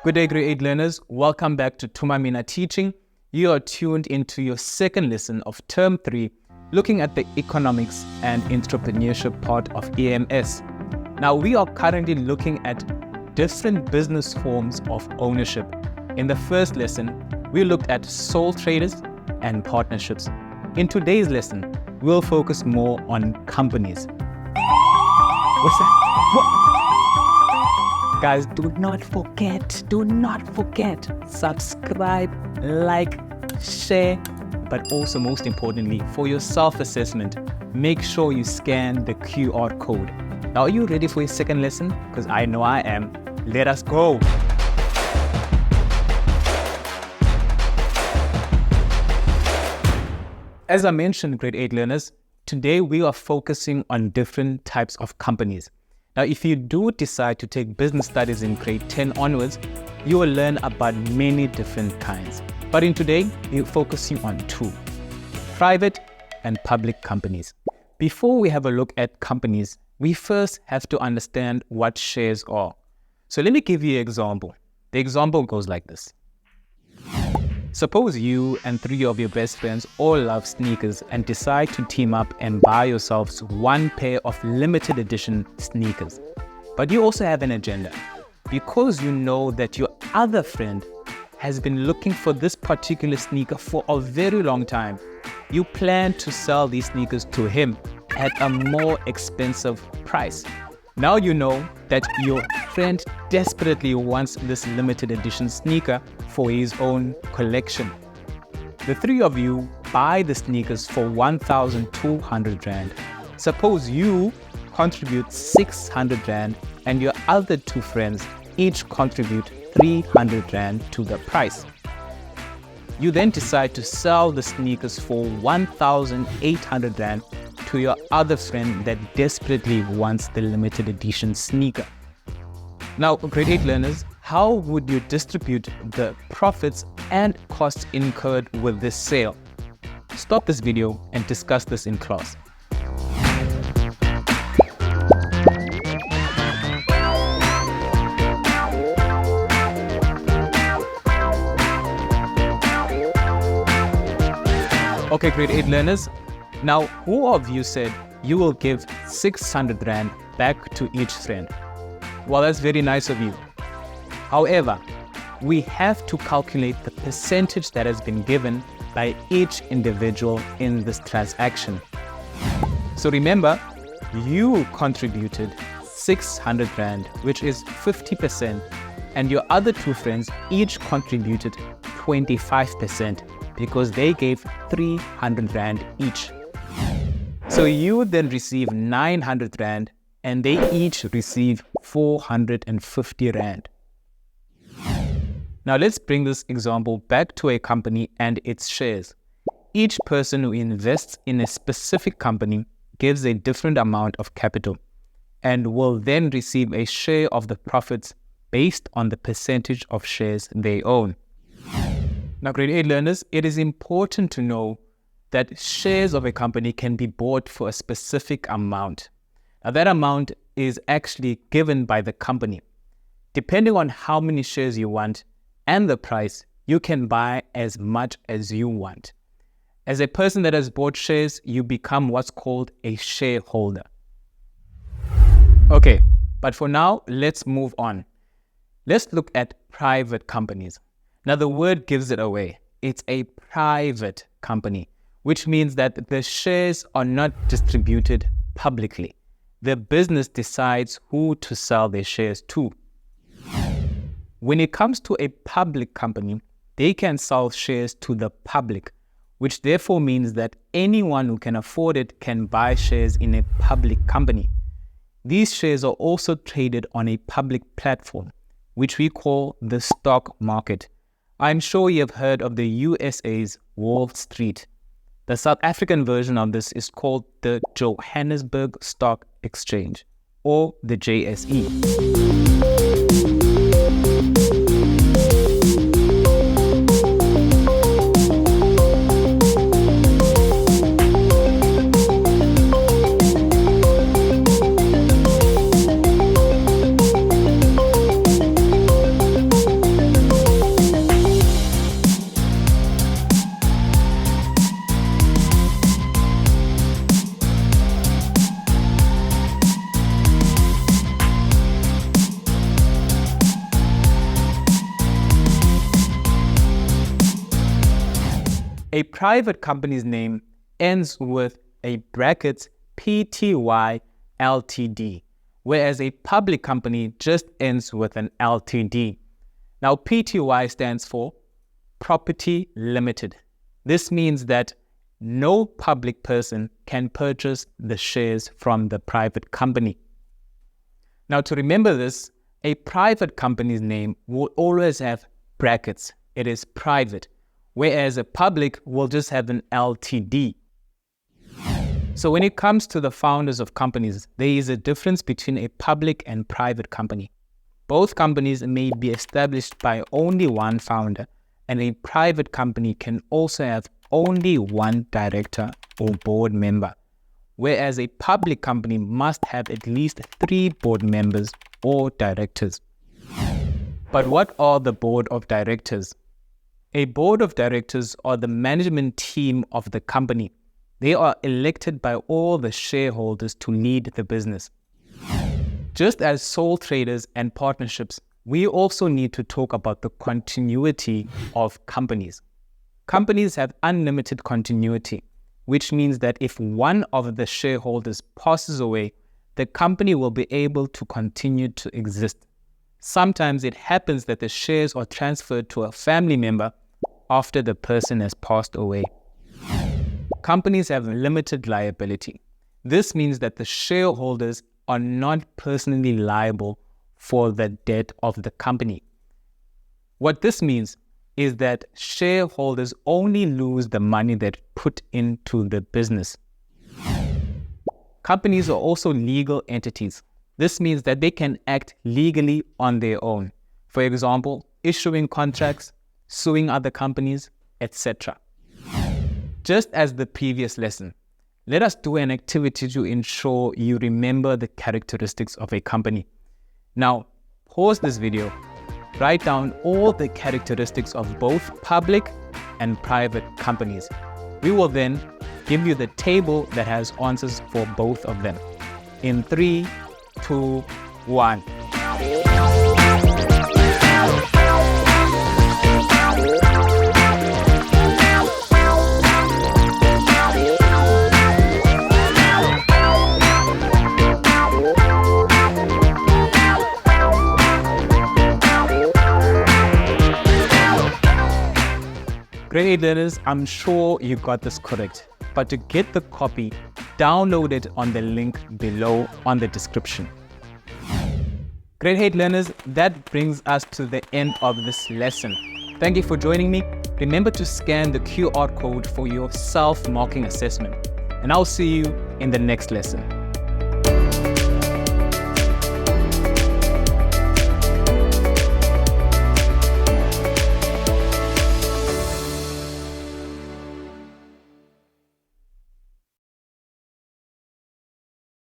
Good day, Grade 8 learners. Welcome back to Thuma Mina Teaching. You are tuned into your second lesson of Term 3, looking at the economics and entrepreneurship part of EMS. Now, we are currently looking at different business forms of ownership. In the first lesson, we looked at sole traders and partnerships. In today's lesson, we'll focus more on companies. What's that? What? Guys, do not forget, subscribe, like, share, but also most importantly, for your self-assessment, make sure you scan the QR code. Now, are you ready for your second lesson? Because I know I am. Let us go. As I mentioned, Grade 8 learners, today we are focusing on different types of companies. Now, if you do decide to take business studies in grade 10 onwards, you will learn about many different kinds. But in today, we're focusing on two: private and public companies. Before we have a look at companies, we first have to understand what shares are. So let me give you an example. The example goes like this. Suppose you and 3 of your best friends all love sneakers and decide to team up and buy yourselves one pair of limited edition sneakers. But you also have an agenda. Because you know that your other friend has been looking for this particular sneaker for a very long time, you plan to sell these sneakers to him at a more expensive price. Now you know that your friend desperately wants this limited edition sneaker for his own collection. The 3 of you buy the sneakers for 1,200 Rand. Suppose you contribute 600 Rand and your other 2 friends each contribute 300 Rand to the price. You then decide to sell the sneakers for 1,800 Rand to your other friend that desperately wants the limited edition sneaker. Now, Grade 8 learners, how would you distribute the profits and costs incurred with this sale? Stop this video and discuss this in class. Okay, Grade 8 learners. Now, who of you said you will give 600 Rand back to each friend? Well, that's very nice of you. However, we have to calculate the percentage that has been given by each individual in this transaction. So remember, you contributed 600 Rand, which is 50%, and your other 2 friends each contributed 25% because they gave 300 Rand each. So you then receive 900 Rand and they each receive 450 Rand. Now let's bring this example back to a company and its shares. Each person who invests in a specific company gives a different amount of capital and will then receive a share of the profits based on the percentage of shares they own. Now, Grade 8 learners, it is important to know that shares of a company can be bought for a specific amount. Now, that amount is actually given by the company. Depending on how many shares you want and the price, you can buy as much as you want. As a person that has bought shares, you become what's called a shareholder. Okay, but for now, let's move on. Let's look at private companies. Now, the word gives it away. It's a private company, which means that the shares are not distributed publicly. The business decides who to sell their shares to. When it comes to a public company, they can sell shares to the public, which therefore means that anyone who can afford it can buy shares in a public company. These shares are also traded on a public platform, which we call the stock market. I'm sure you have heard of the USA's Wall Street. The South African version of this is called the Johannesburg Stock Exchange, or the JSE. A private company's name ends with a brackets Pty Ltd, whereas a public company just ends with an Ltd. Now, Pty stands for Property Limited. This means that no public person can purchase the shares from the private company. Now, to remember this, a private company's name will always have brackets. It is private, whereas a public will just have an Ltd. So when it comes to the founders of companies, there is a difference between a public and private company. Both companies may be established by only one founder, and a private company can also have only one director or board member, whereas a public company must have at least 3 board members or directors. But what are the board of directors? A board of directors are the management team of the company. They are elected by all the shareholders to lead the business. Just as sole traders and partnerships, we also need to talk about the continuity of companies. Companies have unlimited continuity, which means that if one of the shareholders passes away, the company will be able to continue to exist. Sometimes it happens that the shares are transferred to a family member after the person has passed away. Companies have limited liability. This means that the shareholders are not personally liable for the debt of the company. What this means is that shareholders only lose the money that put into the business. Companies are also legal entities. This means that they can act legally on their own. For example, issuing contracts, suing other companies, etc. Just as the previous lesson, let us do an activity to ensure you remember the characteristics of a company. Now, pause this video, write down all the characteristics of both public and private companies. We will then give you the table that has answers for both of them. In 3, 2, 1. Grade 8 learners, I'm sure you got this correct, but to get the copy, download it on the link below on the description. Grade 8 learners, that brings us to the end of this lesson. Thank you for joining me. Remember to scan the QR code for your self-marking assessment, and I'll see you in the next lesson.